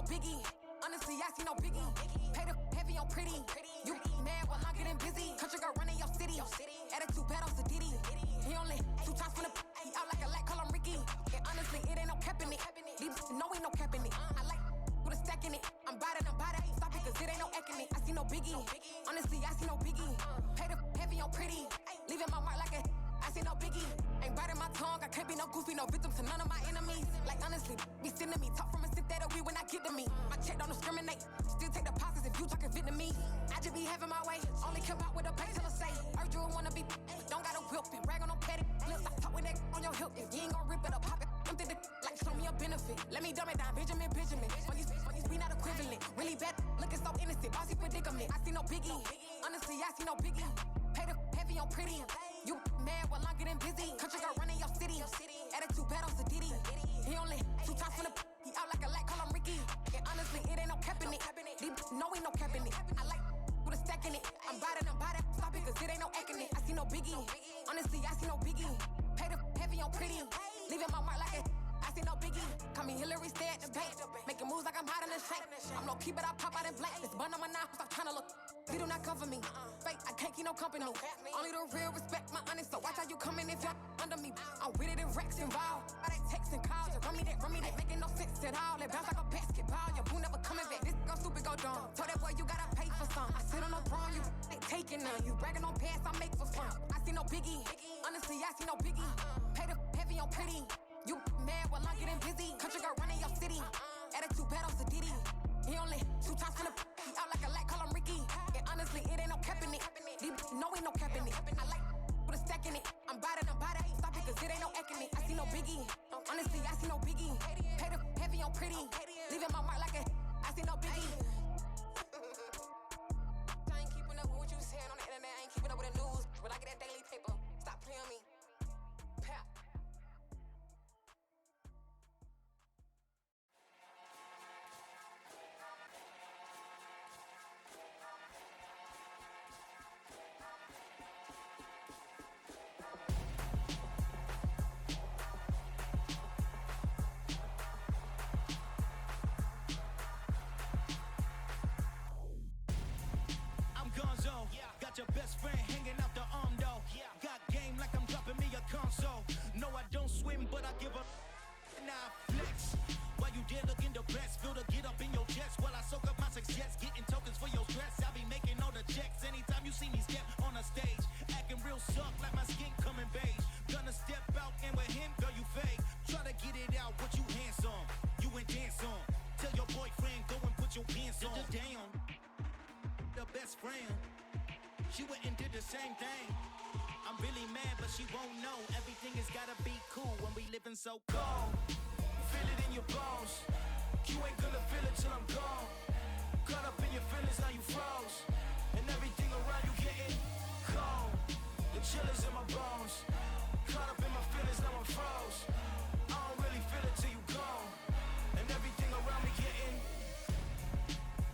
biggie. Honestly, I see no biggie. Pay the heavy on pretty. You mad while I'm getting busy. Country girl running your city. Attitude bad on Sadidi. He only 2 times from the he out like a light, call him Ricky. And honestly, it ain't no cap in it. These know ain't no cap in it. I like with a stack in it. I'm bout it. Stop it, cause it ain't no eck in it. I see no biggie. Honestly, I see no biggie. Pay the heavy on pretty. Leaving my mark like a I see no biggie. Ain't biting my tongue. I can't be no goofy, no victim to none of my enemies. Like honestly, be sending me talk from a sit that we when I get to me. My check don't discriminate. Still take deposits if you talking Vietnamese. I just be having my way. Only care about what the pay till I say. Heard you wanna be, don't got no whip and rag on no petty. Lips I talk with that on your hip. If you ain't gon' rip it up, pop it. I'm thinking like show me a benefit. Let me dumb it down, Benjamin. When you we not equivalent. Really bad, looking so innocent. Bossy predicament. I see no biggie. Honestly, I see no biggie. Pay the heavy on pretty. You mad while I'm getting busy. Country girl running your city. Attitude bad on Sadidi. He only 2 times from the he out like a light, call him Ricky. And honestly, it ain't no cap in it. These know ain't no cap in it. I like with a stack in it. I'm bout it. Stop it, cause it ain't no eck in it. I see no biggie. Honestly, I see no biggie. Pay the heavy on pretty. Leaving my mark like a I see no biggie. Call me Hillary, stay at the bank. Making moves like I'm hiding in the shank. I'm low key, but I pop out in blank. This bun on my knife, stop trying to look. They do not cover me. Fake, I can't keep no company. Only the real respect my honest. So watch how you coming if you're under me. I'm with it and Rex involved. I they text and calls. Just run me that. Making no sense at all. They bounce like a basketball. Your boo never coming back. This go stupid, go dumb. Told that boy you gotta pay for some. I sit on no throne, you ain't taking none. You bragging on past, I make for fun. I see no biggie. Honestly, I see no biggie. Pay the heavy on pretty. You mad while I'm getting busy. Country girl running your city. Attitude bad on Sadidi. He only 2 times from the he out like a light, call him Ricky. And honestly, it ain't no cap in it. These know ain't no cap in it. I like with a stack in it. I'm bout it. Stop it, cause it ain't no eck in it. I see no biggie. Honestly, I see no biggie. Pay the heavy on pretty. Leaving my mark like a I see no biggie. I ain't keeping up with what you saying on the internet. I ain't keeping up with the news. But I get that daily paper. Stop playing on me. Pap. Got your best friend hanging out the arm though. Got game like I'm dropping me a console. No, I don't swim, but I give a now flex. While you there looking the best, feel the get up in your chest while I soak up my success, getting tokens for your stress. I be making all the checks anytime you see me step on a stage, acting real suck like my skin coming beige. Gonna step out and with him, girl, you fake. Try to get it out, what you handsome, you ain't dance on. Tell your boyfriend go and put your pants on. Down, the best friend. She went and did the same thing. I'm really mad, but she won't know. Everything has gotta be cool when we living so cold. Feel it in your bones. You ain't gonna feel it till I'm gone. Caught up in your feelings, now you froze. And everything around you getting cold. The chill is in my bones. Caught up in my feelings, now I'm froze. I don't really feel it till you gone. And everything around me getting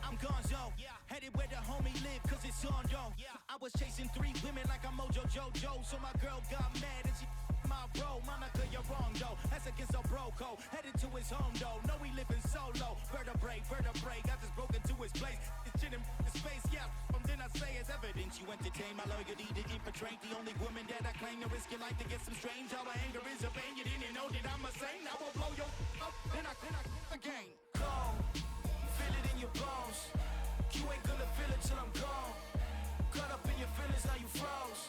I'm gonzo. Headed where the homie live, cause it's on though. I was chasing 3 women like I'm Mojo Jojo. So my girl got mad and she my bro. Monica, you're wrong though. That's against a bro code. Headed to his home though. No, we living solo. Vertebrae. Got this broken to his place. It's shit in his space, yeah. From then I say it's evidence you entertain my loyalty to infiltrate. The only woman that I claim to risk your life to get some strange. How my anger is a pain. You didn't know that I'm a saint. I will blow your up. Then I again. Go. Feel it in your bones. You ain't gonna feel it till I'm gone. Caught up in your feelings, now you froze.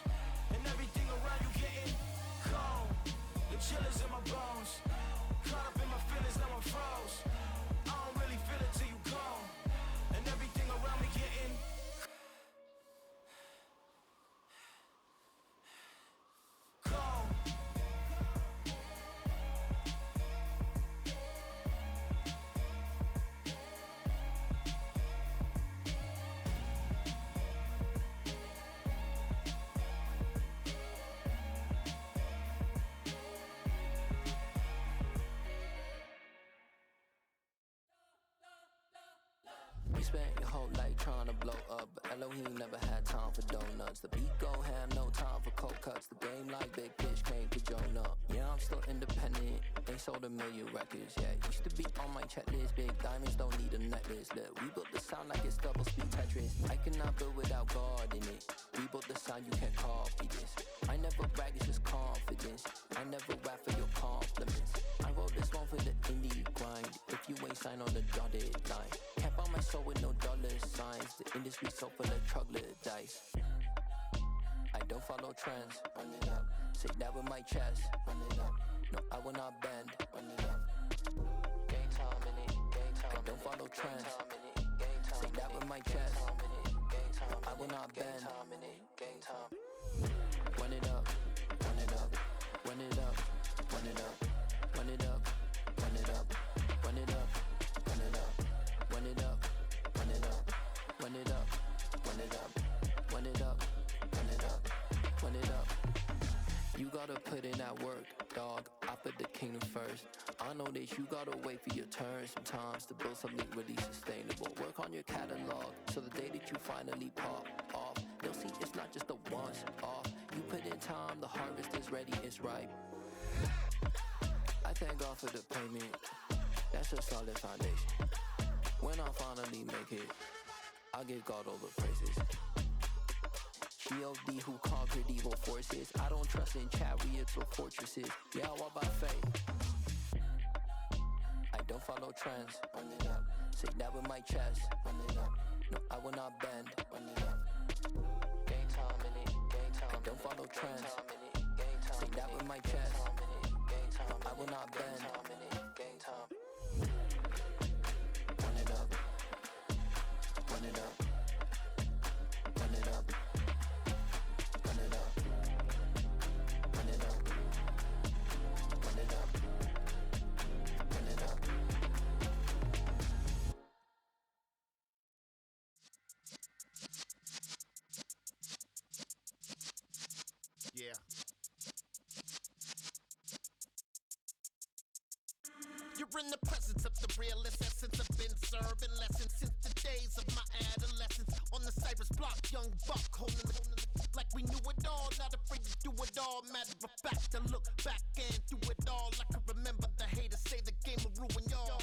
And everything around you getting cold. The chill is in my bones. Caught up in my feelings, now I'm froze. I don't really feel it till you gone. And everything around me getting cold. Spent your whole life trying to blow up, but Elohim never had time for donuts. The beat gon' have no time for cold cuts. The game like big fish came to join up. Yeah, I'm still independent, They sold 1 million records, yeah. Used to be on my checklist. Big diamonds don't need a necklace. Look, we built the sound like it's double speed Tetris. I cannot build without God in it. We built the sound, you can't copy this. I never brag, it's just confidence. I never rap for your compliments. I wrote this one for the indie grind. If you ain't signed on the dotted line, can't buy my soul with no dollar signs. The industry so full of troglodytes. I don't follow trends. Run it up. Say that with my chest. Run it up. No, I will not bend. Run it up. Game time in it. Game time. I don't follow trends. Say that with my chest. No, I will not bend. Game time. Run it up. Run it up. Run it up. Run it up. Run it up. Run it up. Run it up. Run it up. Run it up. Run it up. Run it up. Run it up. Run it up. Run it up. Run it up. You gotta put in that work, dog. I put the kingdom first. I know that you gotta wait for your turn sometimes to build something really sustainable. Work on your catalog, so the day that you finally pop off, they'll see it's not just a once off. You put in time, the harvest is ready, it's ripe. I thank God for the payment. That's a solid foundation. When I finally make it, I'll give God all the praises. G.O.D. who conquered evil forces. I don't trust in chariots or fortresses. Yeah, I walk by faith. I don't follow trends. Run it up. Say that with my chest. Run it up. No, I will not bend. Run it up. Game time in it. Game time. I don't follow trends. Say that with my chest. No, I will not bend. Game time. Run it up. Run it up. Run it up. Run it up. Run it up. Run it up. Run it up. Yeah. You're in the presence of the realest essence. I've been serving lessons since the days of my adolescence. On the Cypress block, young buck holding the like we knew it all, not afraid to do it all. Matter of fact, to look back and do it all. I can remember the haters say the game will ruin y'all.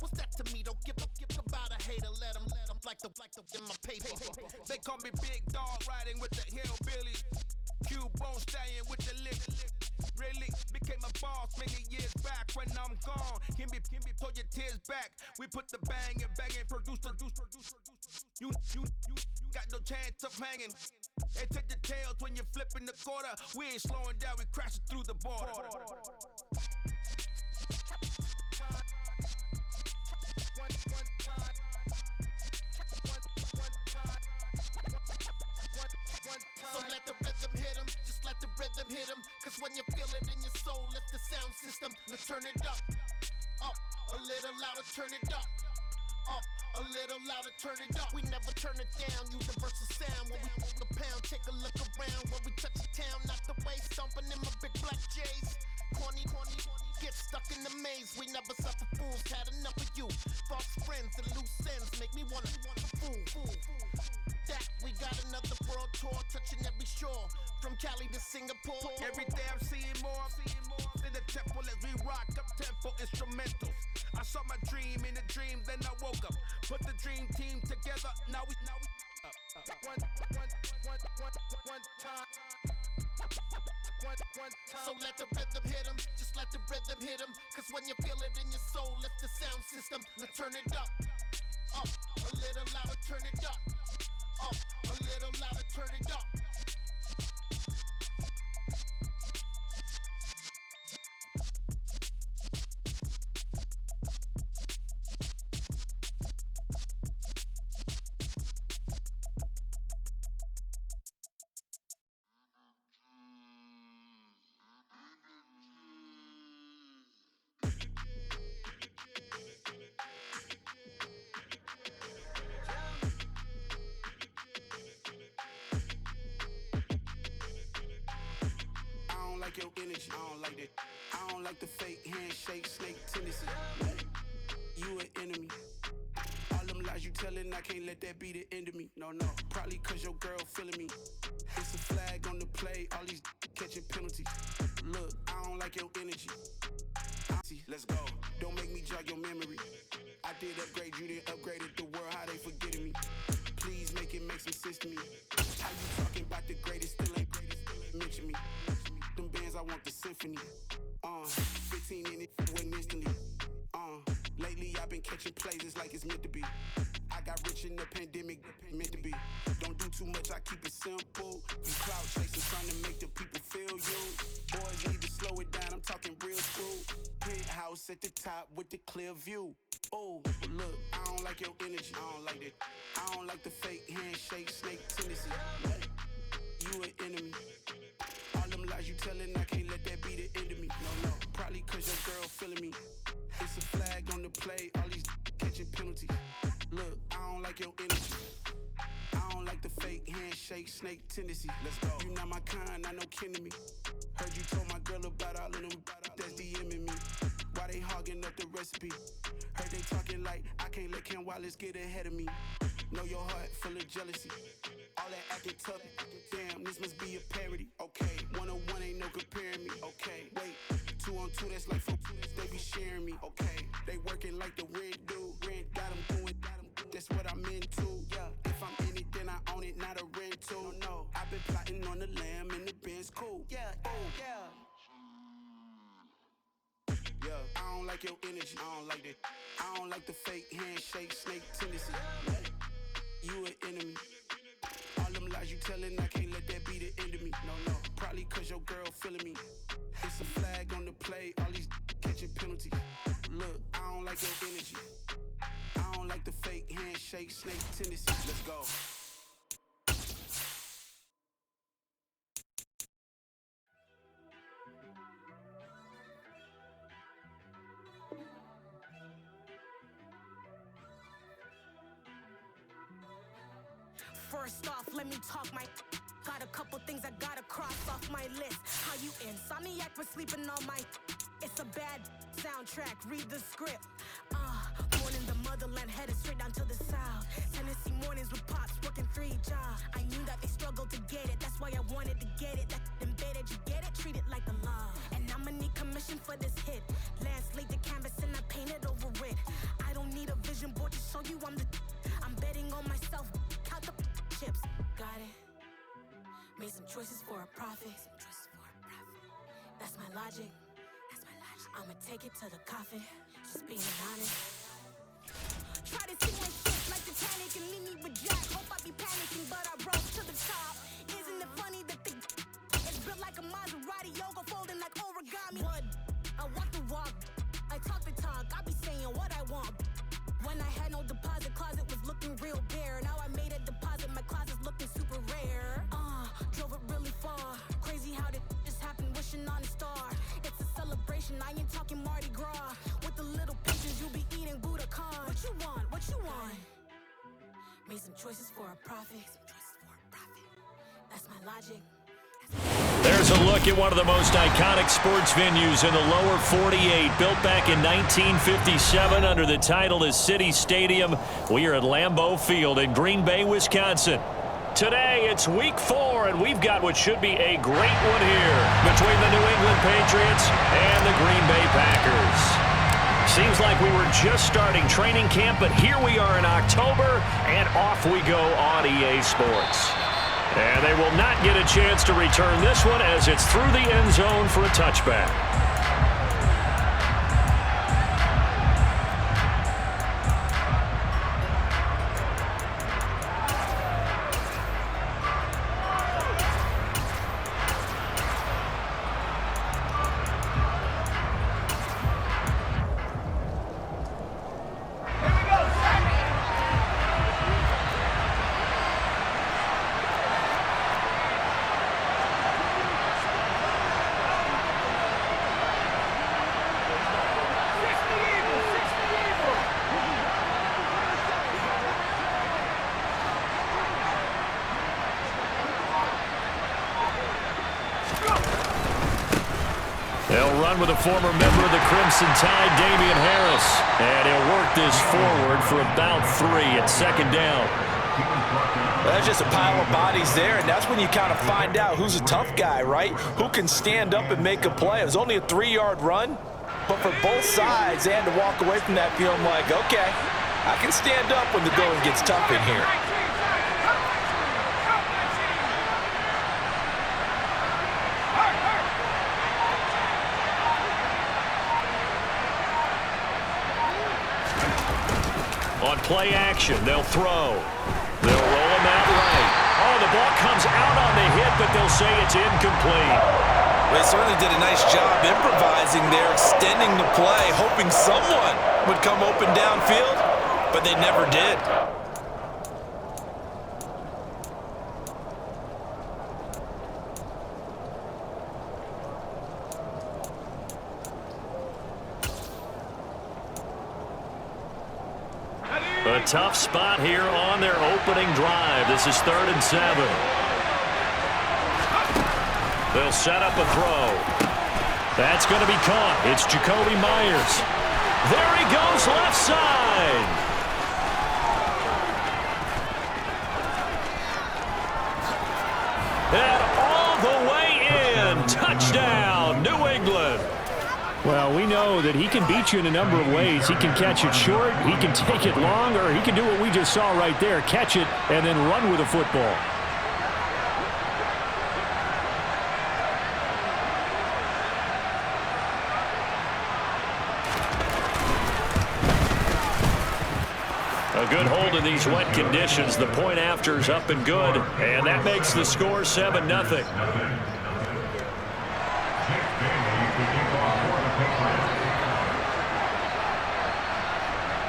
What's that to me? Don't give about a hater. Let them like the in my paper. They call me Big Dog, riding with the hillbillies. Cubone staying with the lick. Really became a boss many years back. When I'm gone, can be pull your tears back. We put the bang and produce. You got no chance of hanging. They take the tails when you're flipping the quarter. We ain't slowing down, we crashing through the border. So let the rhythm hit 'em, just let the rhythm hit 'em. Cause when you feel it in your soul, lift the sound system. Let's turn it up, a little louder, turn it up, a little louder, turn it up. We never turn it down, universal sound. When we move the pound, take a look around. When we touch the town, not the way, stomping in my big black J's. Corny, get stuck in the maze. We never suffer fools, had enough of you. False friends and loose ends make me wanna fool. That we got another world tour, touching every shore, from Cali to Singapore. Every day I'm seeing more in the temple as we rock up tempo instrumentals. I saw my dream in a dream, then I woke up. Put the dream team together, now we one time. So let the rhythm hit 'em, just let the rhythm hit 'em. Cause when you feel it in your soul, lift the sound system. Let's turn it up, a little louder, turn it up, a little louder, turn it up. Your energy, I don't like that. I don't like the fake handshake, snake tendency. You an enemy. All them lies you telling, I can't let that be the end of me. No, probably cause your girl feeling me. It's a flag on the play, all these catching penalties. Look, I don't like your energy. Let's go. Don't make me jog your memory. I did upgrade you, then upgraded the world. How they forgetting me? Please make it make some sense to me. How you talking about the greatest? Still ain't mention me. Them bands, I want the symphony. 15 in it, wasn't instantly. Lately I've been catching plays, it's like it's meant to be. I got rich in the pandemic, meant to be. Don't do too much, I keep it simple. You cloud chasing, trying to make the people feel you. Boys need to slow it down, I'm talking real school. Penthouse at the top with the clear view. Oh, look, I don't like your energy, I don't like that. I don't like the fake handshake, snake tendency. You an enemy. All them lies you telling, I can't let that be the end of me. No, probably cause your girl feeling me. It's a flag on the play, all these catching penalties. Look, I don't like your energy. I don't like the fake handshake, snake tendency. Let's go. You not my kind, I know kin to me. Heard you told my girl about all of them that's DMing me. Why they hogging up the recipe? Heard they talking like I can't let Ken Wallace get ahead of me. Know your heart full of jealousy. All that acting tough, damn, this must be a parody. Okay, 1-on-1 ain't no comparing me. Okay, wait, 2-on-2, that's like 4, they be sharing me. Okay, they working like the rent do. Rent got them doing, that's what I'm into. Yeah, if I'm in it, then I own it, not a rental. No, I've been plotting on the lamb and the Benz cool. Yeah, oh, yeah. Yeah, I don't like your energy, I don't like that. I don't like the fake handshake, snake tendency. You an enemy. All them lies you telling, I can't let that be the end of me. No, probably cause your girl feeling me. It's a flag on the play, all these catching penalties. Look, I don't like your energy. I don't like the fake handshake, snake tendency. Let's go. First off, let me talk my. Got a couple things I gotta cross off my list. How you insomniac for sleeping on my. It's a bad soundtrack, read the script. Born in the motherland, headed straight down to the south. Tennessee mornings with pops, working 3 jobs. I knew that they struggled to get it, that's why I wanted to get it. That embedded, you get it, treat it like a law. And I'ma need commission for this hit. Lance laid the canvas and I painted over it. I don't need a vision board to show you I'm betting on myself, count the chips. Got it. Made some choices for a profit. That's my logic. I'ma take it to the coffin. Just being honest. Try to sing my shit like Titanic and leave me with Jack. Hope I be panicking, but I rose to the top. Isn't it funny that it's built like a Maserati, yoga folding like origami? What? I walk the walk. I talk the talk. I be saying what I want. When I had no deposit, closet was looking real bare. Now I made a deposit, my closet's looking super rare. Drove it really far. Crazy how did this happen, wishing on a star. It's a celebration, I ain't talking Mardi Gras. With the little pigeons, you be eating Budokan. What you want? What you want? Made some choices for a profit. That's my logic. There's a look at one of the most iconic sports venues in the lower 48, built back in 1957 under the title of City Stadium. We are at Lambeau Field in Green Bay, Wisconsin. Today, it's week 4, and we've got what should be a great one here between the New England Patriots and the Green Bay Packers. Seems like we were just starting training camp, but here we are in October, and off we go on EA Sports. And they will not get a chance to return this one as it's through the end zone for a touchback. They'll run with a former member of the Crimson Tide, Damian Harris. And he'll work this forward for about 3 at second down. That's just a pile of bodies there, and that's when you kind of find out who's a tough guy, right? Who can stand up and make a play. It was only a 3-yard run, But for both sides, they had to walk away from that feeling like, okay, I can stand up when the going gets tough in here. On play action, they'll throw. They'll roll him out right. Oh, the ball comes out on the hit, but they'll say it's incomplete. They certainly did a nice job improvising there, extending the play, hoping someone would come open downfield, but they never did. A tough spot here on their opening drive. This is 3rd and 7. They'll set up a throw. That's going to be caught. It's Jacoby Myers. There he goes, left side. And all the way in. Touchdown, New England. Well, we know that he can beat you in a number of ways. He can catch it short, he can take it long, or he can do what we just saw right there, catch it and then run with the football. A good hold in these wet conditions. The point after's up and good, and that makes the score 7-0.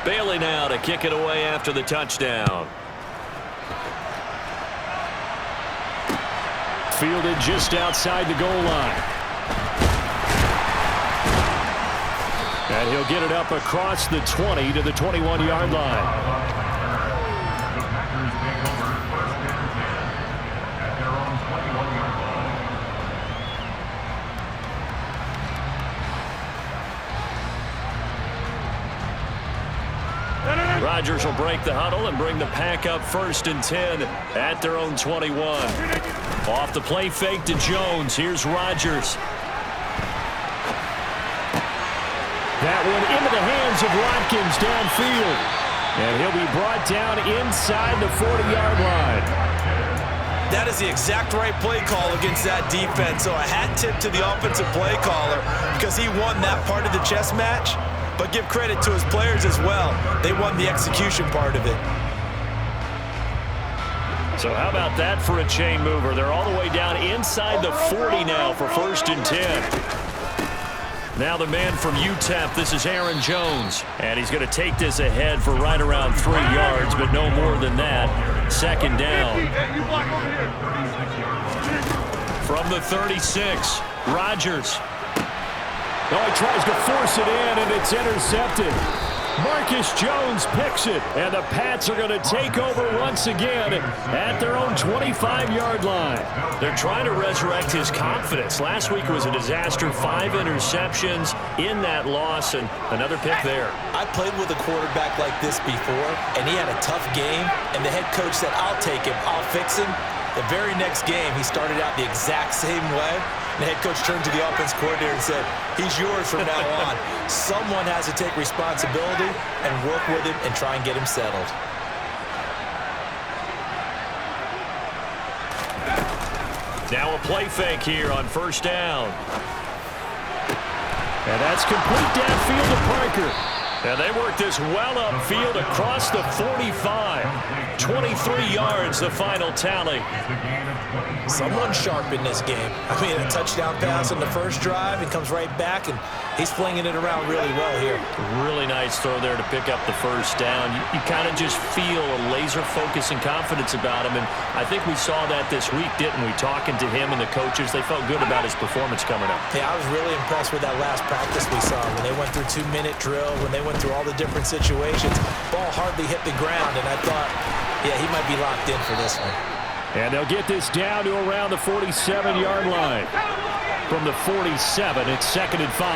Bailey now to kick it away after the touchdown. Fielded just outside the goal line. And he'll get it up across the 20 to the 21-yard line. Rodgers will break the huddle and bring the pack up 1st and 10 at their own 21. Off the play fake to Jones. Here's Rodgers. That one into the hands of Watkins downfield. And he'll be brought down inside the 40-yard line. That is the exact right play call against that defense. So a hat tip to the offensive play caller because he won that part of the chess match. But give credit to his players as well. They won the execution part of it. So how about that for a chain mover? They're all the way down inside the 40 now for 1st and 10. Now the man from UTEP, this is Aaron Jones. And he's going to take this ahead for right around 3 yards, but no more than that. 2nd down. From the 36, Rodgers. Oh, he tries to force it in, and it's intercepted. Marcus Jones picks it, and the Pats are going to take over once again at their own 25-yard line. They're trying to resurrect his confidence. Last week was a disaster, 5 interceptions in that loss, and another pick there. I played with a quarterback like this before, and he had a tough game, and the head coach said, I'll take him, I'll fix him. The very next game, he started out the exact same way. The head coach turned to the offense coordinator and said, he's yours from now on. Someone has to take responsibility and work with him and try and get him settled. Now a play fake here on 1st down. And that's complete downfield to Parker. And they work this well upfield across the 45. 23 yards, the final tally. Someone sharp in this game. I mean, a touchdown pass on the first drive and comes right back, and he's flinging it around really well here. Really nice throw there to pick up the 1st down. You kind of just feel a laser focus and confidence about him, and I think we saw that this week, didn't we? Talking to him and the coaches, they felt good about his performance coming up. Yeah, I was really impressed with that last practice we saw when they went through 2-minute drill, when they went through all the different situations. Ball hardly hit the ground, and I thought, yeah, he might be locked in for this one. And they'll get this down to around the 47-yard line. From the 47, it's 2nd and 5.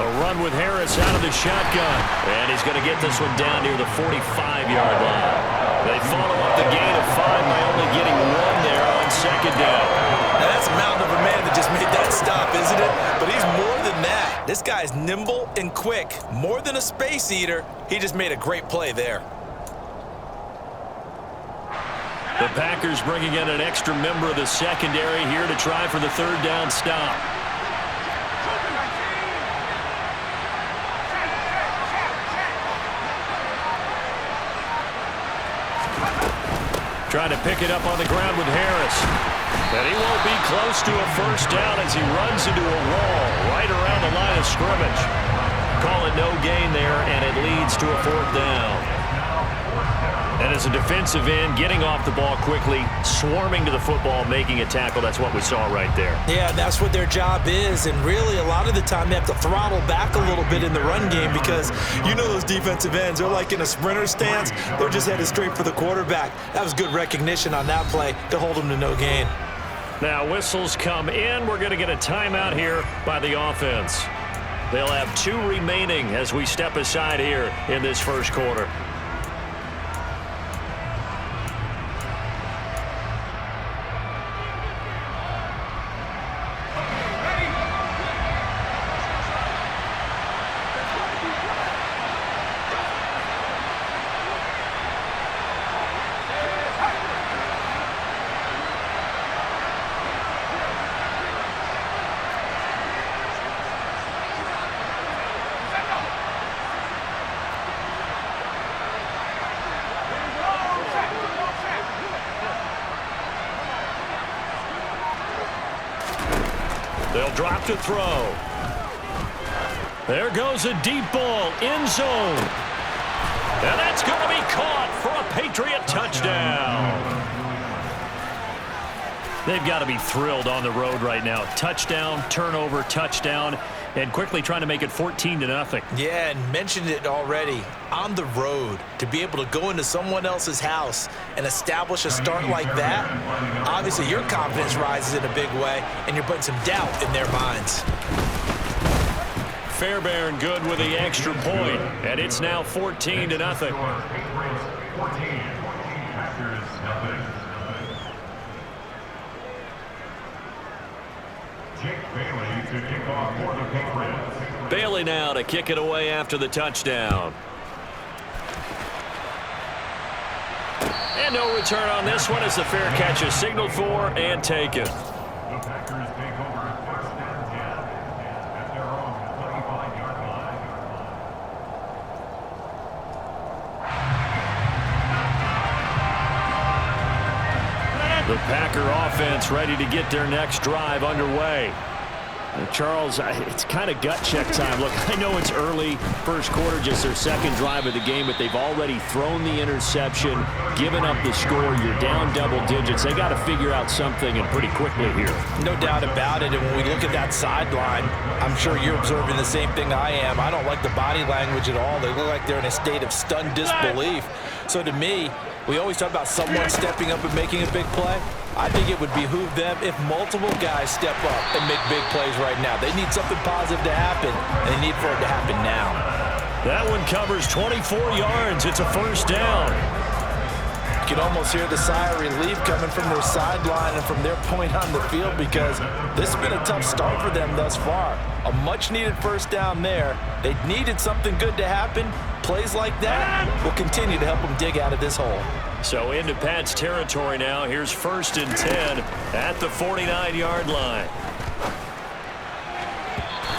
A run with Harris out of the shotgun. And he's going to get this one down near the 45-yard line. They follow up the gain of 5 by only getting 1 there on second down. Now that's a mountain of a man that just made that stop, isn't it? But he's more than that. This guy's nimble and quick. More than a space eater, he just made a great play there. The Packers bringing in an extra member of the secondary here to try for the third down stop. Trying to pick it up on the ground with Harris. And he won't be close to a first down as he runs into a wall right around the line of scrimmage. Call it no gain there, and it leads to a fourth down. And as a defensive end, getting off the ball quickly, swarming to the football, making a tackle, that's what we saw right there. Yeah, that's what their job is, and really a lot of the time they have to throttle back a little bit in the run game because you know those defensive ends, they're like in a sprinter stance. They're just headed straight for the quarterback. That was good recognition on that play to hold them to no gain. Now whistles come in. We're going to get a timeout here by the offense. They'll have 2 remaining as we step aside here in this first quarter. They'll drop to throw. There goes a deep ball, end zone. And that's going to be caught for a Patriot touchdown. They've got to be thrilled on the road right now. Touchdown, turnover, touchdown, and quickly trying to make it 14-0. Yeah, and mentioned it already. On the road, to be able to go into someone else's house and establish a start like that, obviously your confidence rises in a big way, and you're putting some doubt in their minds. Fairbairn good with the extra point, and it's now 14-0. Bailey now to kick it away after the touchdown. And no return on this one as the fair catch is signaled for and taken. The Packer offense ready to get their next drive underway. Charles, it's kind of gut check time. Look, I know it's early, first quarter, just their second drive of the game, but they've already thrown the interception, given up the score. You're down double digits. They got to figure out something, and pretty quickly here. No doubt about it, and when we look at that sideline, I'm sure you're observing the same thing I am. I don't like the body language at all. They look like they're in a state of stunned disbelief. So to me, we always talk about someone stepping up and making a big play. I think it would behoove them if multiple guys step up and make big plays right now. They need something positive to happen, and they need for it to happen now. That one covers 24 yards. It's a first down. You can almost hear the sigh of relief coming from their sideline and from their point on the field because this has been a tough start for them thus far. A much-needed first down there. They needed something good to happen. Plays like that will continue to help them dig out of this hole. So into Pat's territory now. Here's 1st and 10 at the 49-yard line.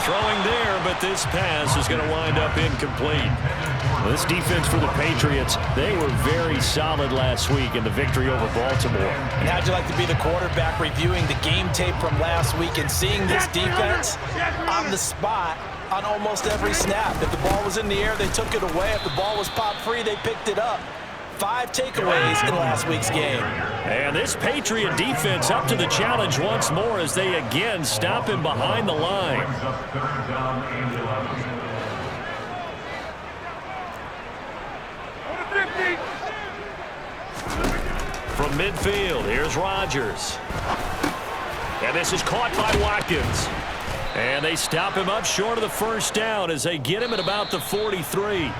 Throwing there, but this pass is going to wind up incomplete. Well, this defense for the Patriots, they were very solid last week in the victory over Baltimore. And how'd you like to be the quarterback reviewing the game tape from last week and seeing this defense on the spot on almost every snap? If the ball was in the air, they took it away. If the ball was popped free, they picked it up. 5 takeaways in last week's game. And this Patriot defense up to the challenge once more as they again stop him behind the line. From midfield, here's Rodgers. And this is caught by Watkins. And they stop him up short of the first down as they get him at about the 43.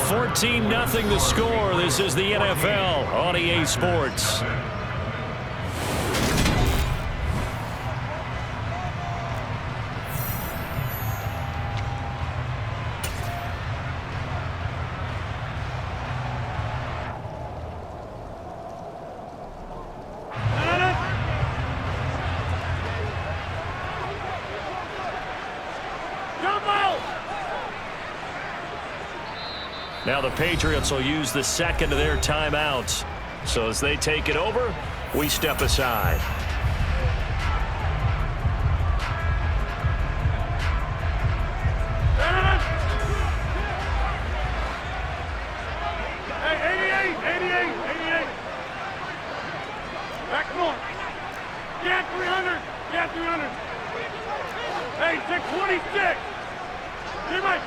14-0 the score. This is the NFL on EA Sports. Now the Patriots will use the second of their timeouts. So as they take it over, we step aside. Hey, 88. Back, come on. Yeah, 300. Yeah, 300. Hey, 626. Get right.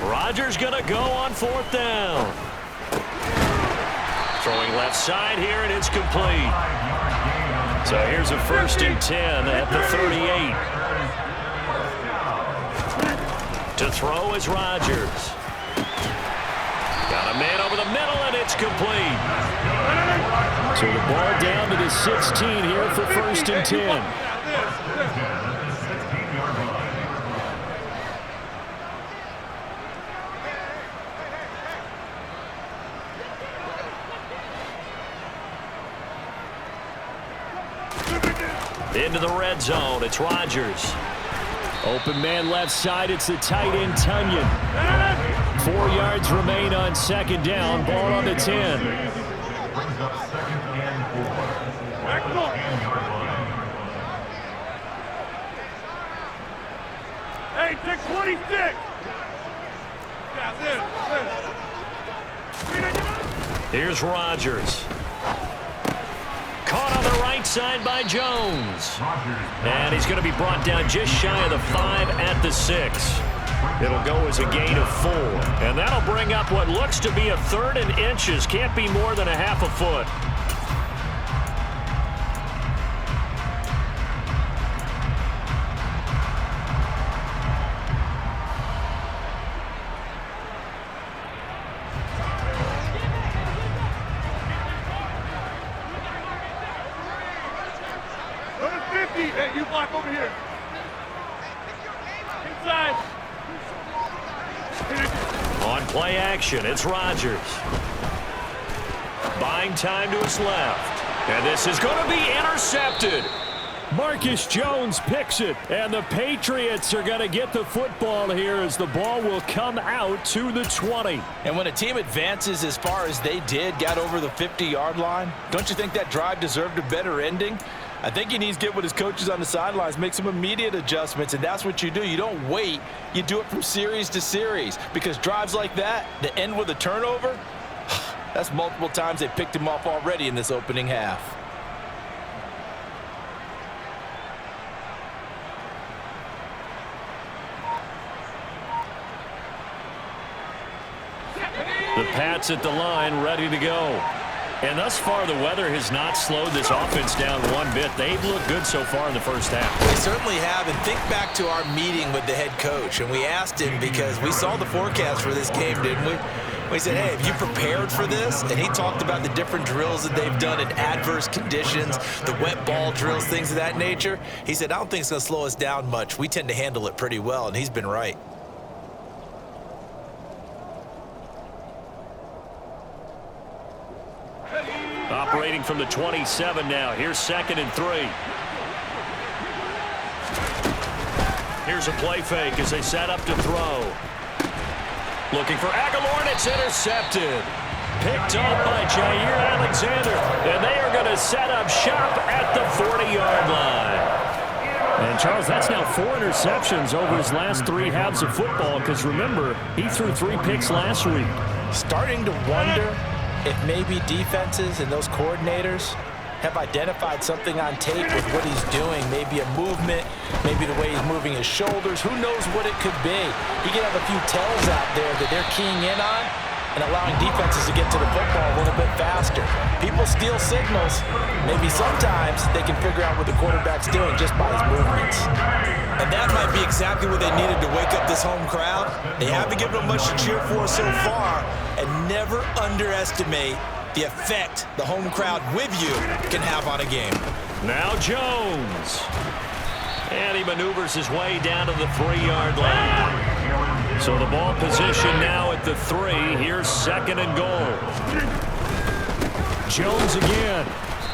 Rodgers going to go on 4th down. Throwing left side here, and it's complete. So here's a 1st and 10 at the 38. To throw is Rodgers. Got a man over the middle, and it's complete. So the ball down to the 16 here for 1st and 10. Into the red zone, it's Rodgers. Open man left side, it's the tight end Tunyon. 4 yards remain on 2nd down, ball on the 10. Hey, 626. Here's Rodgers. Caught on the right side by Jones. And he's going to be brought down just shy of the 5 at the 6. It'll go as a gain of 4. And that'll bring up what looks to be a 3rd and inches. Can't be more than a half a foot. Hey, you block over here. Inside. On play action, it's Rodgers. Buying time to his left. And this is going to be intercepted. Marcus Jones picks it, and the Patriots are going to get the football here as the ball will come out to the 20. And when a team advances as far as they did, got over the 50-yard line, don't you think that drive deserved a better ending? I think he needs to get with his coaches on the sidelines, make some immediate adjustments, and that's what you do. You don't wait. You do it from series to series, because drives like that end with a turnover, that's multiple times they picked him off already in this opening half. The Pats at the line, ready to go. And thus far, the weather has not slowed this offense down one bit. They've looked good so far in the first half. They certainly have. And think back to our meeting with the head coach. And we asked him, because we saw the forecast for this game, didn't we? We said, hey, have you prepared for this? And he talked about the different drills that they've done in adverse conditions, the wet ball drills, things of that nature. He said, I don't think it's going to slow us down much. We tend to handle it pretty well, and he's been right. Operating from the 27 now. Here's 2nd and 3. Here's a play fake as they set up to throw. Looking for Aguilar, and it's intercepted. Picked up by Jair Alexander. And they are going to set up shop at the 40-yard line. And, Charles, that's now 4 interceptions over his last 3 halves of football, because, remember, he threw 3 picks last week. Starting to wonder if maybe defenses and those coordinators have identified something on tape with what he's doing. Maybe a movement, maybe the way he's moving his shoulders. Who knows what it could be? He could have a few tells out there that they're keying in on and allowing defenses to get to the football when little bit faster. People steal signals. Maybe sometimes they can figure out what the quarterback's doing just by his movements. And that might be exactly what they needed to wake up this home crowd. They haven't given them much to cheer for so far, and never underestimate the effect the home crowd with you can have on a game. Now Jones. And he maneuvers his way down to the 3-yard line. So the ball position now at the 3. Here's 2nd and goal. Jones again.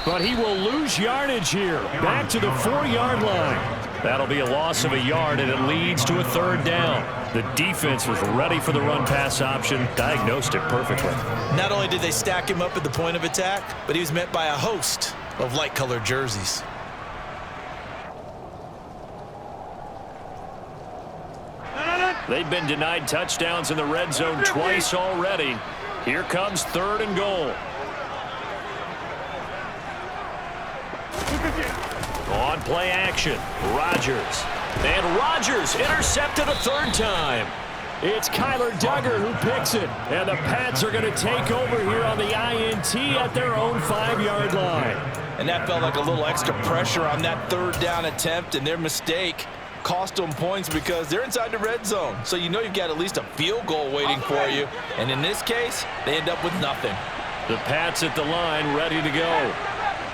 But he will lose yardage here. Back to the 4-yard line. That'll be a loss of a yard, and it leads to a 3rd down. The defense was ready for the run-pass option, diagnosed it perfectly. Not only did they stack him up at the point of attack, but he was met by a host of light-colored jerseys. They've been denied touchdowns in the red zone twice already. Here comes 3rd and goal. On play action, Rodgers. And Rodgers intercepted a 3rd time. It's Kyler Duggar who picks it. And the Pats are going to take over here on the INT at their own 5-yard line. And that felt like a little extra pressure on that 3rd down attempt, and their mistake cost them points because they're inside the red zone. So you know you've got at least a field goal waiting for you. And in this case, they end up with nothing. The Pats at the line, ready to go.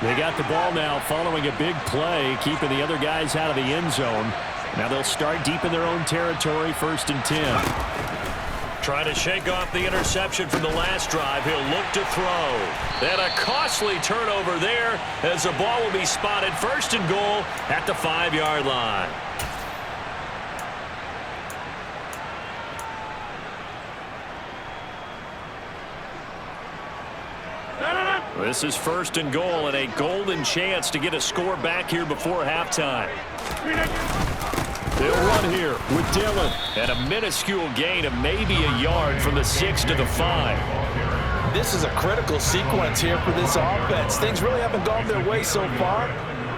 They got the ball now following a big play, keeping the other guys out of the end zone. Now they'll start deep in their own territory, 1st and 10. Trying to shake off the interception from the last drive. He'll look to throw. And a costly turnover there as the ball will be spotted 1st and goal at the 5-yard line. This is 1st and goal and a golden chance to get a score back here before halftime. They'll run here with Dillon. And a minuscule gain of maybe a yard from the 6 to the 5. This is a critical sequence here for this offense. Things really haven't gone their way so far.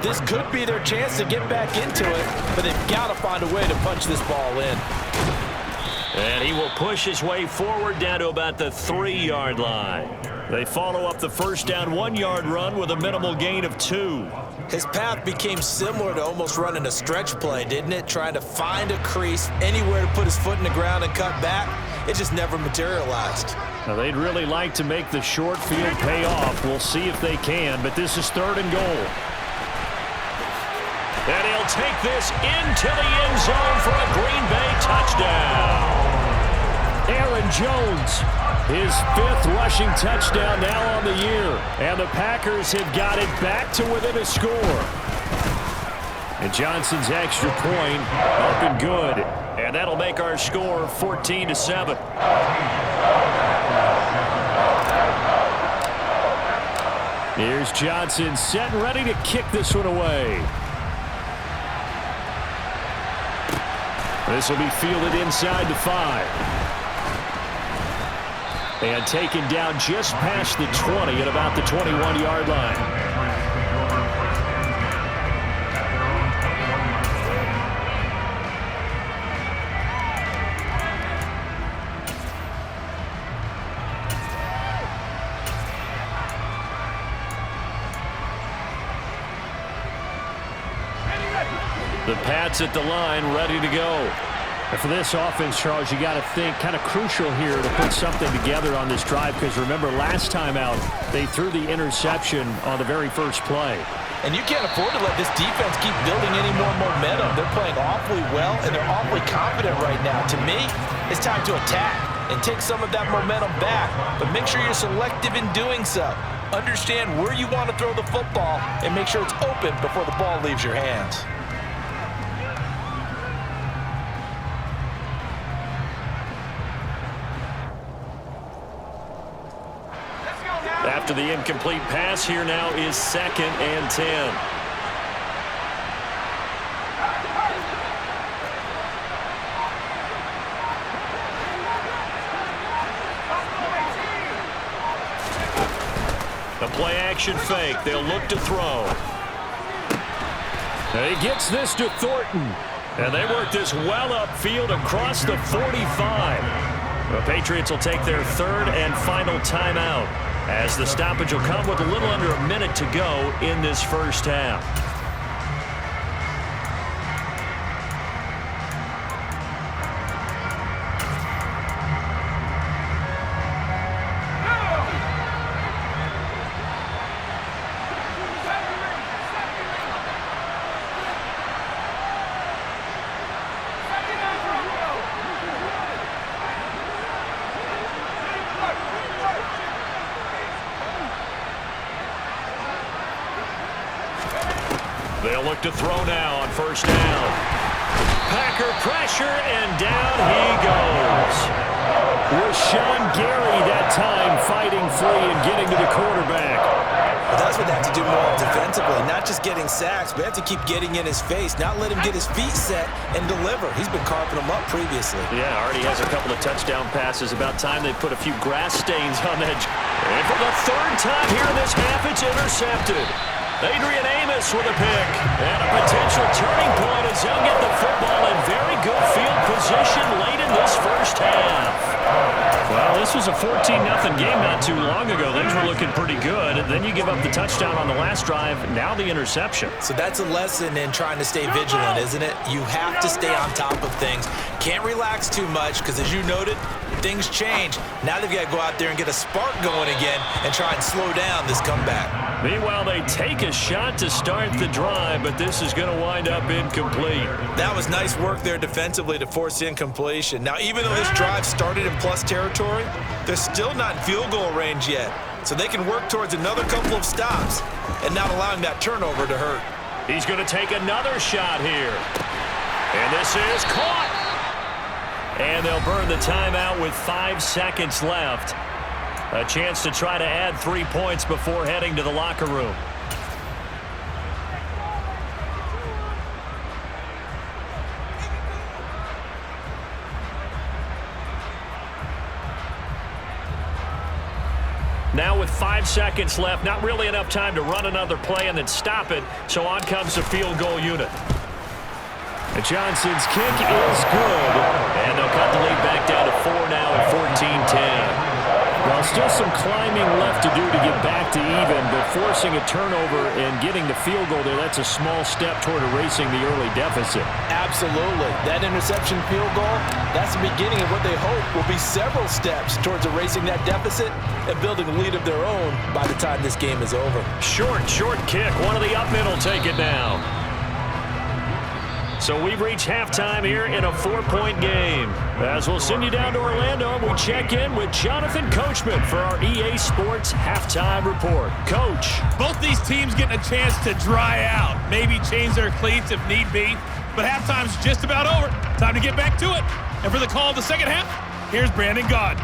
This could be their chance to get back into it, but they've got to find a way to punch this ball in. And he will push his way forward down to about the 3-yard line. They follow up the 1st down 1-yard run with a minimal gain of 2. His path became similar to almost running a stretch play, didn't it? Trying to find a crease, anywhere to put his foot in the ground and cut back. It just never materialized. Now they'd really like to make the short field pay off. We'll see if they can, but this is 3rd and goal. And he'll take this into the end zone for a Green Bay touchdown. Aaron Jones, his 5th rushing touchdown now on the year. And the Packers have got it back to within a score. And Johnson's extra point up and good. And that'll make our score 14-7. Here's Johnson set and ready to kick this one away. This will be fielded inside the 5. And taken down just past the 20 at about the 21-yard line. The Pats at the line, ready to go. And for this offense, Charles, you got to think kind of crucial here to put something together on this drive, because remember last time out they threw the interception on the very first play. And you can't afford to let this defense keep building any more momentum. They're playing awfully well, and they're awfully confident right now. To me, it's time to attack and take some of that momentum back, but make sure you're selective in doing so. Understand where you want to throw the football and make sure it's open before the ball leaves your hands. After the incomplete pass, here now is 2nd and 10. The play action fake. They'll look to throw. And he gets this to Thornton. And they work this well upfield across the 45. The Patriots will take their 3rd and final timeout. as the stoppage will come with a little under a minute to go in this first half. They'll look to throw now on first down. Packer pressure, and down he goes. Rashawn Gary that time fighting free and getting to the quarterback. Well, that's what they have to do more defensively, not just getting sacks, but have to keep getting in his face, not let him get his feet set and deliver. He's been carving them up previously. Yeah, already has a couple of touchdown passes. About time they put a few grass stains on that. And for the third time here in this half, it's intercepted. Adrian Amos with a pick. And a potential turning point as they'll get the football in very good field position late in this first half. Well, this was a 14-0 game not too long ago. Things were looking pretty good. And then you give up the touchdown on the last drive. Now the interception. So that's a lesson in trying to stay vigilant, isn't it? You have to stay on top of things. Can't relax too much because, as you noted, things change. Now they've got to go out there and get a spark going again and try and slow down this comeback. Meanwhile, they take a shot to start the drive, but this is going to wind up incomplete. That was nice work there defensively to force incompletion. Now, even though this drive started in plus territory, they're still not in field goal range yet. So they can work towards another couple of stops and not allowing that turnover to hurt. He's going to take another shot here. And this is caught. And they'll burn the timeout with 5 seconds left. A chance to try to add 3 points before heading to the locker room. Now with 5 seconds left, not really enough time to run another play and then stop it. So on comes the field goal unit. And Johnson's kick is good. And they'll cut the lead back down to 4 now at 14-10. Well, still some climbing left to do to get back to even, but forcing a turnover and getting the field goal there, that's a small step toward erasing the early deficit. Absolutely. That interception field goal, that's the beginning of what they hope will be several steps towards erasing that deficit and building a lead of their own by the time this game is over. Short kick. One of the up men will take it down. So we've reached halftime here in a 4-point game. As we'll send you down to Orlando, and we check in with Jonathan Coachman for our EA Sports Halftime Report. Coach. Both these teams getting a chance to dry out, maybe change their cleats if need be, but halftime's just about over. Time to get back to it. And for the call of the second half, here's Brandon Gaud.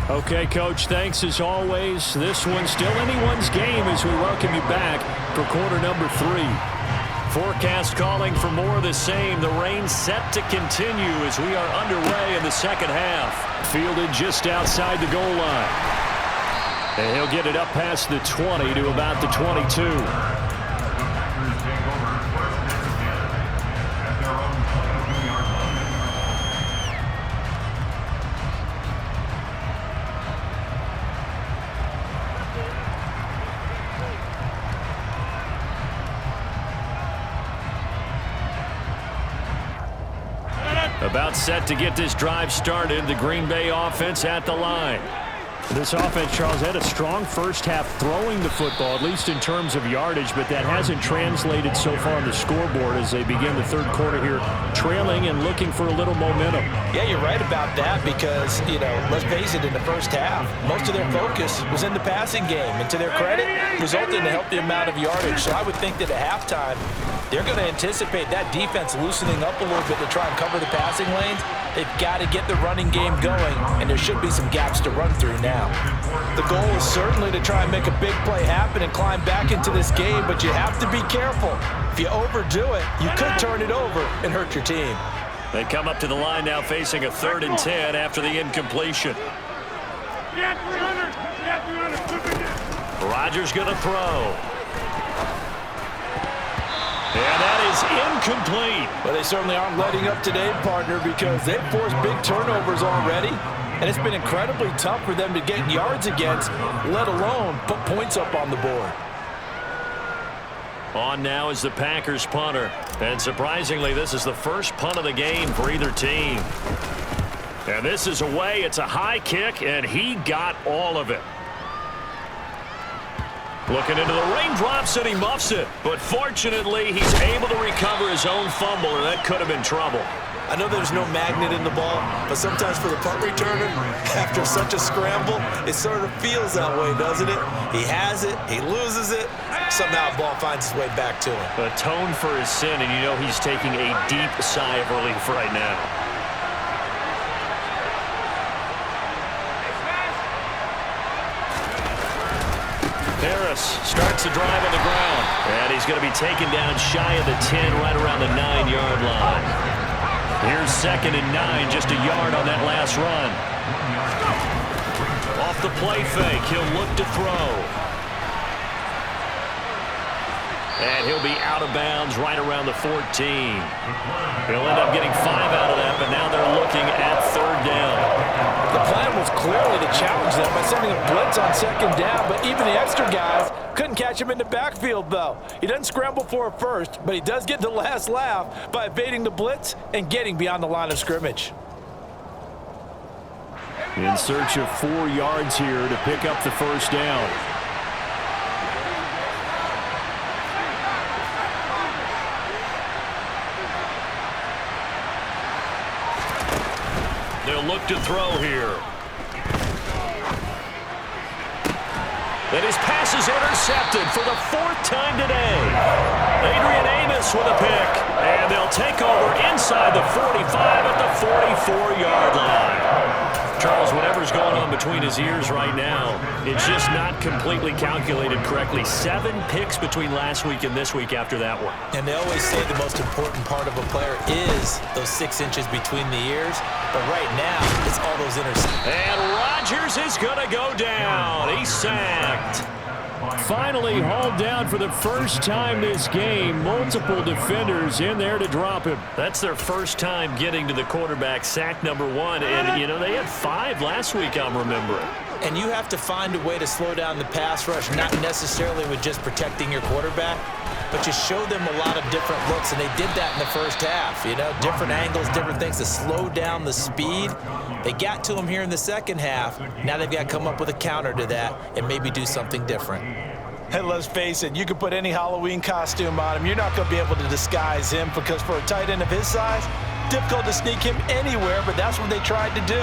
Okay, Coach, thanks as always. This one's still anyone's game as we welcome you back for quarter number 3. Forecast calling for more of the same. The rain set to continue as we are underway in the second half. Fielded just outside the goal line. And he'll get it up past the 20 to about the 22. About set to get this drive started. The Green Bay offense at the line. This offense, Charles, had a strong first half throwing the football, at least in terms of yardage, but that hasn't translated so far on the scoreboard as they begin the third quarter here, trailing and looking for a little momentum. Yeah, you're right about that because, let's face it, in the first half, most of their focus was in the passing game. And to their credit, resulted in a healthy amount of yardage. So I would think that at halftime, they're going to anticipate that defense loosening up a little bit to try and cover the passing lanes. They've got to get the running game going, and there should be some gaps to run through now. The goal is certainly to try and make a big play happen and climb back into this game, but you have to be careful. If you overdo it, you could turn it over and hurt your team. They come up to the line now facing a 3rd and 10 after the incompletion. Yeah, 300. Yeah, 300. Rodgers going to throw. And that is incomplete. Well, they certainly aren't letting up today, partner, because they've forced big turnovers already. And it's been incredibly tough for them to get yards against, let alone put points up on the board. On now is the Packers punter. And surprisingly, this is the first punt of the game for either team. And this is away. It's a high kick, and he got all of it. Looking into the raindrops, and he muffs it. But fortunately, he's able to recover his own fumble, or that could have been trouble. I know there's no magnet in the ball, but sometimes for the punt returner, after such a scramble, it sort of feels that way, doesn't it? He has it, he loses it, somehow the ball finds its way back to him. Atone for his sin, and you know he's taking a deep sigh of relief right now. Harris starts the drive on the ground, and he's going to be taken down shy of the 10, right around the 9-yard line. Here's 2nd and 9, just a yard on that last run. Off the play fake, he'll look to throw. And he'll be out of bounds right around the 14. He'll end up getting 5 out of that, but now they're looking at 3rd down. The plan was clearly to challenge them by sending a blitz on 2nd down, but even the extra guys couldn't catch him in the backfield, though. He doesn't scramble for a first, but he does get the last laugh by evading the blitz and getting beyond the line of scrimmage. In search of 4 yards here to pick up the first down. They'll look to throw here. And his pass is intercepted for the 4th time today. Adrian Amos with a pick. And they'll take over inside the 45 at the 44-yard line. Charles, whatever's going on between his ears right now, it's just not completely calculated correctly. 7 picks between last week and this week after that one. And they always say the most important part of a player is those 6 inches between the ears. But right now, it's all those interceptions. And Rodgers is going to go down. He's sacked. Finally hauled down for the first time this game. Multiple defenders in there to drop him. That's their first time getting to the quarterback, sack number 1. And, you know, they had 5 last week, I'm remembering. And you have to find a way to slow down the pass rush, not necessarily with just protecting your quarterback, but you show them a lot of different looks, and they did that in the first half. You know, different angles, different things to slow down the speed. They got to him here in the second half. Now they've got to come up with a counter to that and maybe do something different. Hey, let's face it, you can put any Halloween costume on him. You're not going to be able to disguise him because for a tight end of his size, difficult to sneak him anywhere, but that's what they tried to do.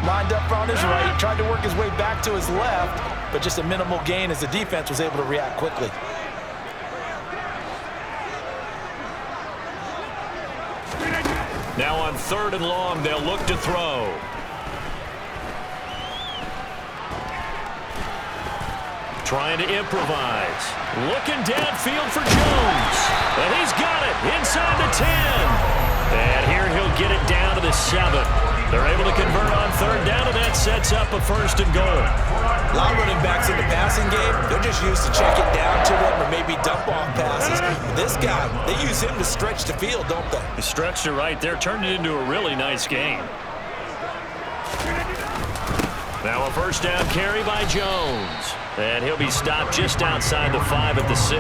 Lined up on his right, tried to work his way back to his left, but just a minimal gain as the defense was able to react quickly. Now on 3rd and long, they'll look to throw. Trying to improvise. Looking downfield for Jones. And he's got it inside the 10. And here he'll get it down to the 7. They're able to convert on 3rd down, and that sets up a 1st and goal. A lot of running backs in the passing game, they're just used to check it down to them or maybe dump off passes. This guy, they use him to stretch the field, don't they? He stretched it right there, turned it into a really nice game. Now a 1st down carry by Jones. And he'll be stopped just outside the 5 at the 6.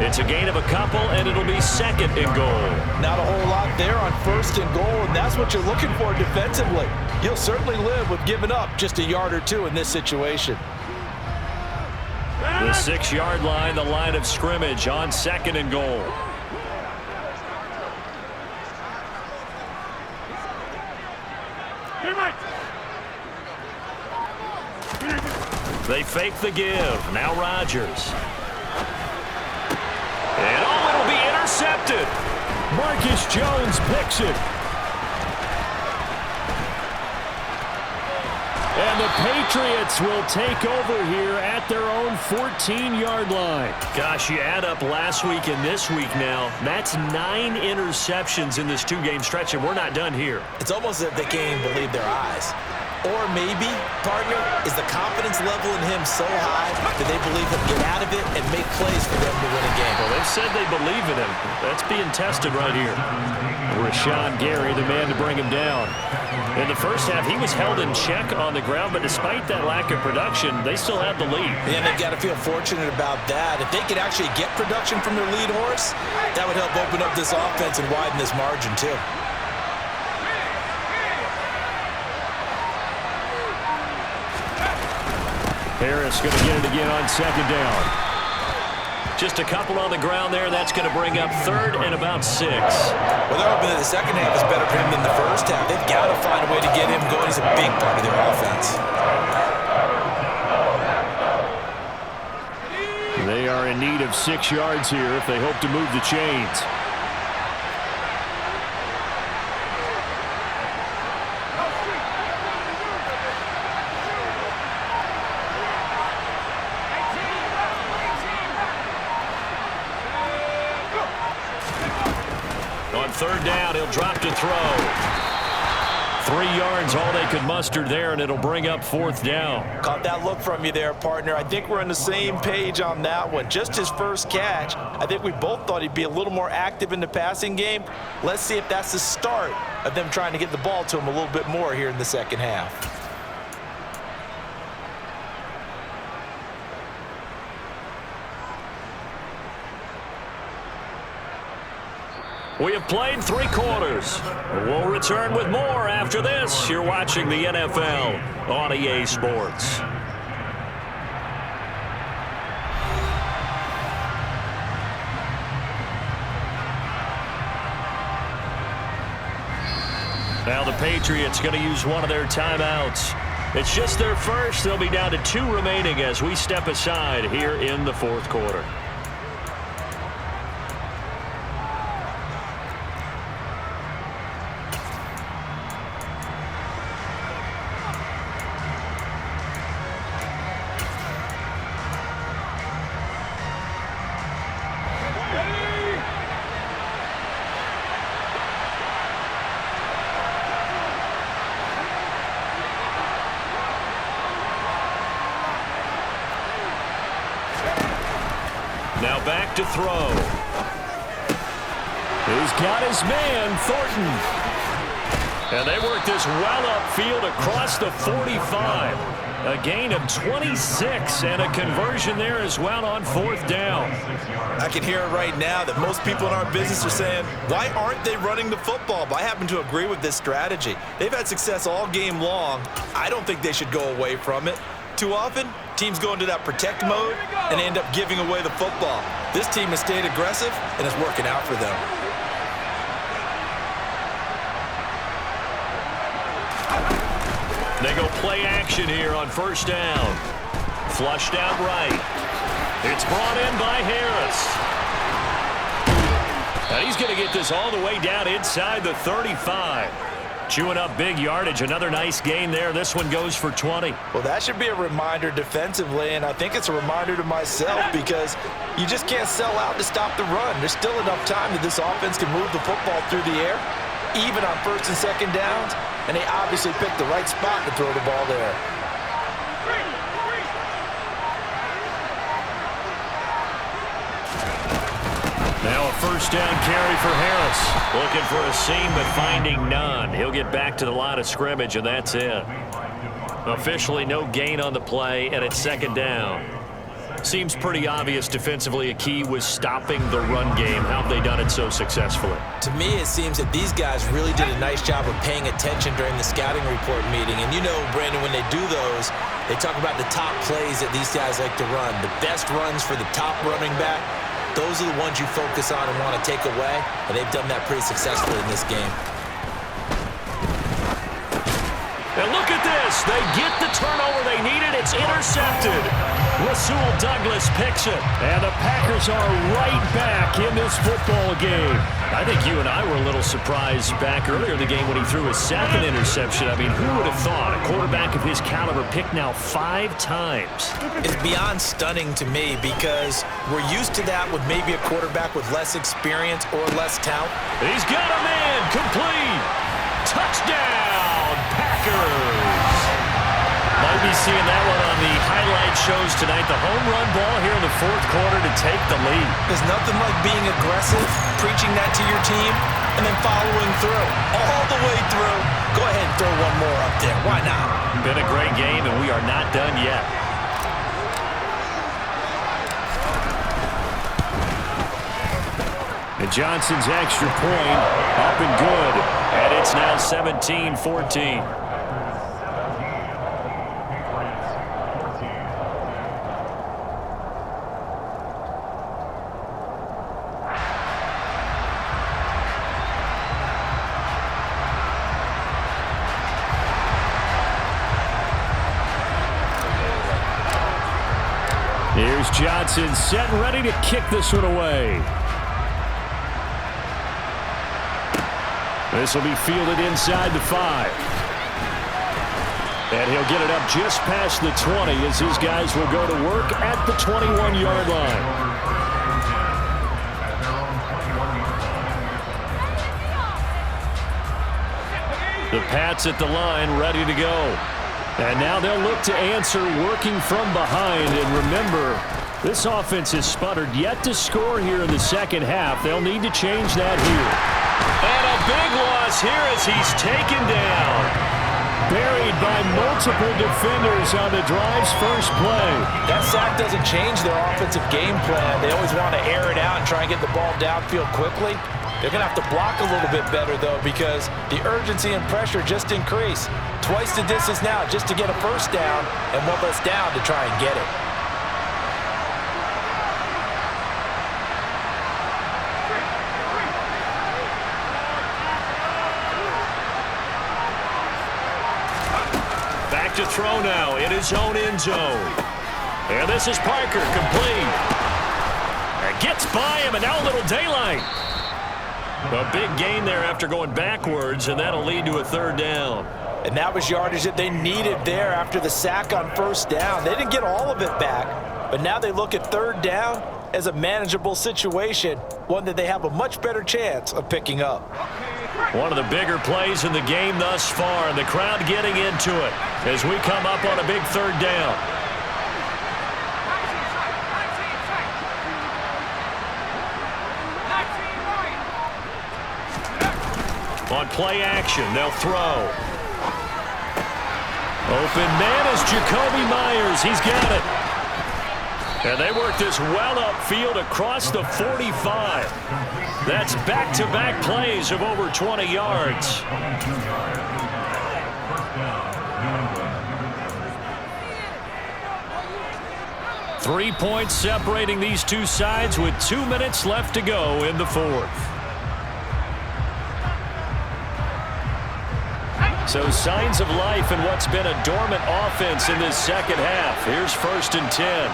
It's a gain of a couple, and it'll be 2nd and goal. Not a whole lot there on 1st and goal, and that's what you're looking for defensively. You'll certainly live with giving up just a yard or 2 in this situation. The 6-yard line, the line of scrimmage on 2nd and goal. They fake the give. Now Rodgers. And it'll be intercepted. Marcus Jones picks it. And the Patriots will take over here at their own 14-yard line. Gosh, you add up last week and this week now. That's 9 interceptions in this 2-game stretch, and we're not done here. It's almost as if they can't even believe their eyes. Or maybe, partner, is the confidence level in him so high that they believe he'll get out of it and make plays for them to win a game? Well, they've said they believe in him. That's being tested right here. Rashawn Gary, the man to bring him down. In the first half, he was held in check on the ground, but despite that lack of production, they still had the lead. And they've got to feel fortunate about that. If they could actually get production from their lead horse, that would help open up this offense and widen this margin, too. Harris going to get it again on second down. Just a couple on the ground there. That's going to bring up third and about 6. Well, they're hoping that the second half is better for him than the first half. They've got to find a way to get him going. He's a big part of their offense. They are in need of 6 yards here if they hope to move the chains. On third down, he'll drop to throw. 3 yards, all they could muster there, and it'll bring up fourth down. Caught that look from you there, partner. I think we're on the same page on that one. Just his first catch, I think we both thought he'd be a little more active in the passing game. Let's see if that's the start of them trying to get the ball to him a little bit more here in the second half. We have played 3 quarters. We'll return with more after this. You're watching the NFL on EA Sports. Now the Patriots going to use one of their timeouts. It's just their first. They'll be down to 2 remaining as we step aside here in the fourth quarter. Now back to throw. He's got his man, Thornton. And they work this well upfield across the 45. A gain of 26 and a conversion there as well on fourth down. I can hear it right now that most people in our business are saying, why aren't they running the football? But I happen to agree with this strategy. They've had success all game long. I don't think they should go away from it. Too often, teams go into that protect mode and end up giving away the football. This team has stayed aggressive, and it's working out for them. They go play action here on first down. Flushed out right. It's brought in by Harris. And he's going to get this all the way down inside the 35. Chewing up big yardage. Another nice gain there. This one goes for 20. Well, that should be a reminder defensively, and I think it's a reminder to myself because you just can't sell out to stop the run. There's still enough time that this offense can move the football through the air, even on first and second downs, and they obviously picked the right spot to throw the ball there. Now a first down carry for Harris. Looking for a seam, but finding none. He'll get back to the line of scrimmage, and that's it. Officially no gain on the play, and it's second down. Seems pretty obvious defensively a key was stopping the run game. How have they done it so successfully? To me, it seems that these guys really did a nice job of paying attention during the scouting report meeting. And you know, Brandon, when they do those, they talk about the top plays that these guys like to run. The best runs for the top running back. Those are the ones you focus on and want to take away, and they've done that pretty successfully in this game. And look at this. They get the turnover they needed. It's intercepted. Rasul Douglas picks it. And the Packers are right back in this football game. I think you and I were a little surprised back earlier in the game when he threw his second interception. I mean, who would have thought a quarterback of his caliber picked now 5 times? It's beyond stunning to me because we're used to that with maybe a quarterback with less experience or less talent. He's got a man complete. Touchdown, Packers. seeing that one on the highlight shows tonight. The home run ball here in the fourth quarter to take the lead. There's nothing like being aggressive, preaching that to your team, and then following through. All the way through. Go ahead and throw one more up there. Why not? Been a great game, and we are not done yet. And Johnson's extra point up and good. And it's now 17-14. Here's Johnson set and ready to kick this one away. This will be fielded inside the 5. And he'll get it up just past the 20 as his guys will go to work at the 21-yard line. The Pats at the line ready to go. And now they'll look to answer working from behind. And remember, this offense has sputtered yet to score here in the second half. They'll need to change that here. And a big loss here as he's taken down. Buried by multiple defenders on the drive's first play. That sack doesn't change their offensive game plan. They always want to air it out and try and get the ball downfield quickly. They're going to have to block a little bit better, though, because the urgency and pressure just increase. Twice the distance now just to get a first down and one less down to try and get it. Back to throw now in his own end zone. And this is Parker, complete. And gets by him, and now a little daylight. A big gain there after going backwards, and that'll lead to a third down. And that was yardage that they needed there after the sack on first down. They didn't get all of it back, but now they look at third down as a manageable situation, one that they have a much better chance of picking up. One of the bigger plays in the game thus far, and the crowd getting into it as we come up on a big third down. On play action, they'll throw. Open man is Jacoby Myers. He's got it. And they work this well upfield across the 45. That's back-to-back plays of over 20 yards. Three points separating these two sides with 2 minutes left to go in the fourth. So signs of life in what's been a dormant offense in this second half. Here's 1st and 10.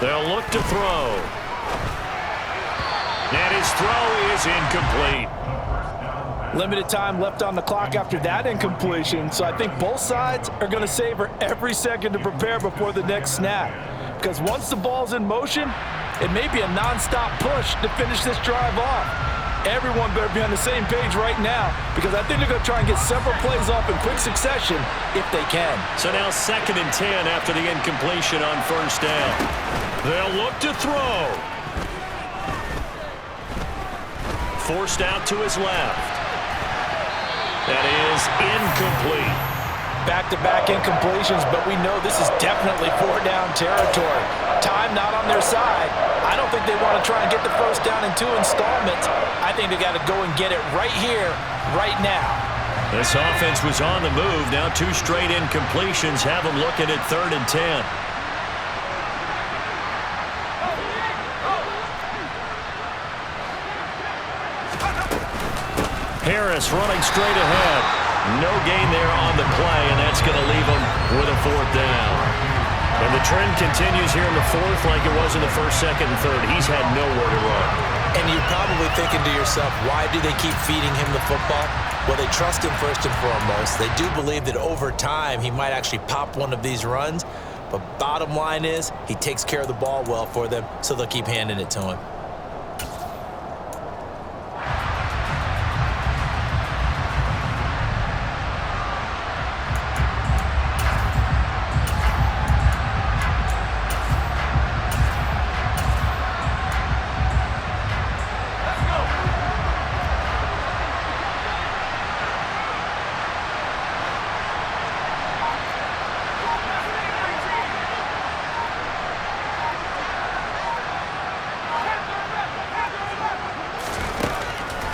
They'll look to throw. And his throw is incomplete. Limited time left on the clock after that incompletion, so I think both sides are going to savor every second to prepare before the next snap. Because once the ball's in motion, it may be a non-stop push to finish this drive off. Everyone better be on the same page right now, because I think they're going to try and get several plays off in quick succession if they can. So now 2nd and 10 after the incompletion on first down. They'll look to throw. Forced out to his left. That is incomplete. Back-to-back incompletions, but we know this is definitely 4-down territory. Time not on their side. I don't think they want to try and get the first down in 2 installments. I think they got to go and get it right here, right now. This offense was on the move. Now 2 straight incompletions have them looking at 3rd and 10. Harris running straight ahead. No gain there on the play, and that's going to leave them with a 4th down. And the trend continues here in the 4th like it was in the 1st, 2nd, and 3rd. He's had nowhere to run. And you're probably thinking to yourself, why do they keep feeding him the football? Well, they trust him first and foremost. They do believe that over time he might actually pop one of these runs. But bottom line is he takes care of the ball well for them, so they'll keep handing it to him.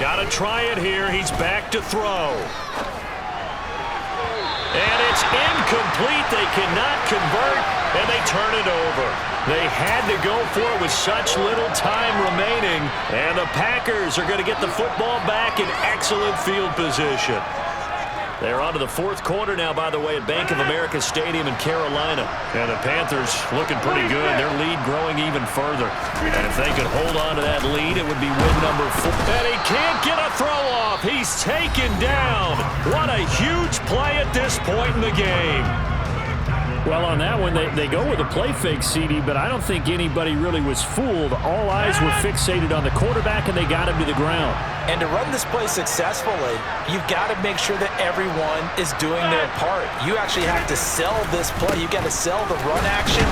Got to try it here. He's back to throw. And it's incomplete. They cannot convert, and they turn it over. They had to go for it with such little time remaining, and the Packers are going to get the football back in excellent field position. They're on to the fourth quarter now, by the way, at Bank of America Stadium in Carolina. And the Panthers looking pretty good. Their lead growing even further. And if they could hold on to that lead, it would be win number 4. And he can't get a throw off. He's taken down. What a huge play at this point in the game. Well, on that one, they go with a play fake, CD, but I don't think anybody really was fooled. All eyes were fixated on the quarterback, and they got him to the ground. And to run this play successfully, you've got to make sure that everyone is doing their part. You actually have to sell this play. You've got to sell the run action.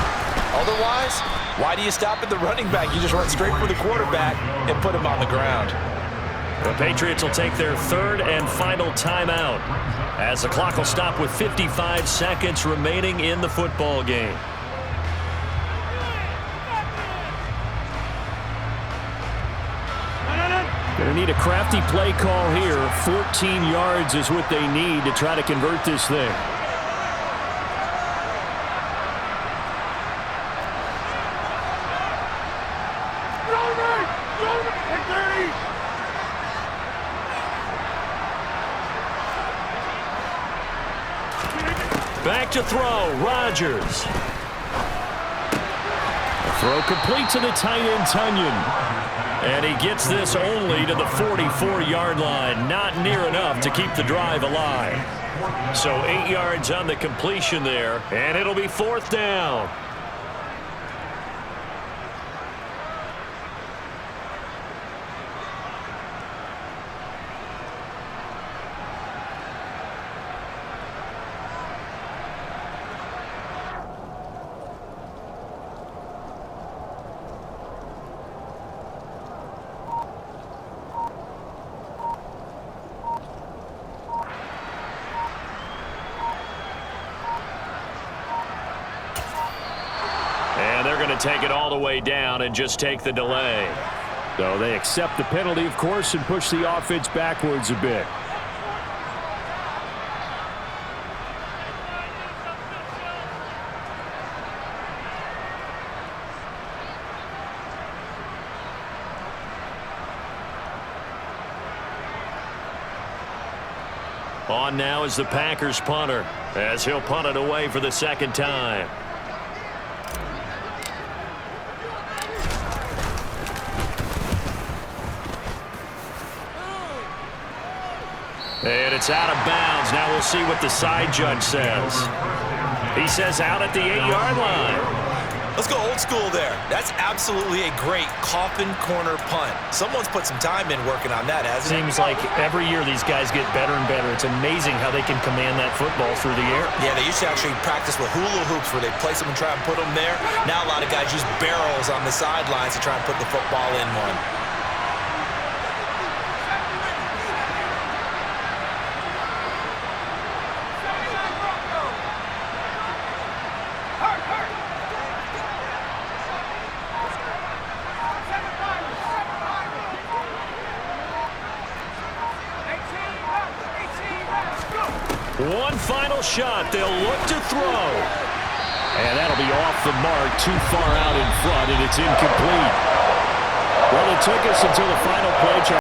Otherwise, why do you stop at the running back? You just run straight for the quarterback and put him on the ground. The Patriots will take their third and final timeout as the clock will stop with 55 seconds remaining in the football game. Going to need a crafty play call here. 14 yards is what they need to try to convert this thing. Back to throw, Rodgers. The throw complete to the tight end, Tunyon. And he gets this only to the 44-yard line. Not near enough to keep the drive alive. So 8 yards on the completion there, and it'll be fourth down. And they're going to take it all the way down and just take the delay. So they accept the penalty, of course, and push the offense backwards a bit. On now is the Packers punter, as he'll punt it away for the second time. And it's out of bounds. Now we'll see what the side judge says. He says out at the 8-yard line. Let's go old school there. That's absolutely a great coffin corner punt. Someone's put some time in working on that, hasn't it? Seems like every year these guys get better and better. It's amazing how they can command that football through the air. Yeah, they used to actually practice with hula hoops where they place them and try and put them there. Now a lot of guys use barrels on the sidelines to try and put the football in one. One final shot. They'll look to throw. And that'll be off the mark, too far out in front, and it's incomplete. Well, it took us until the final play.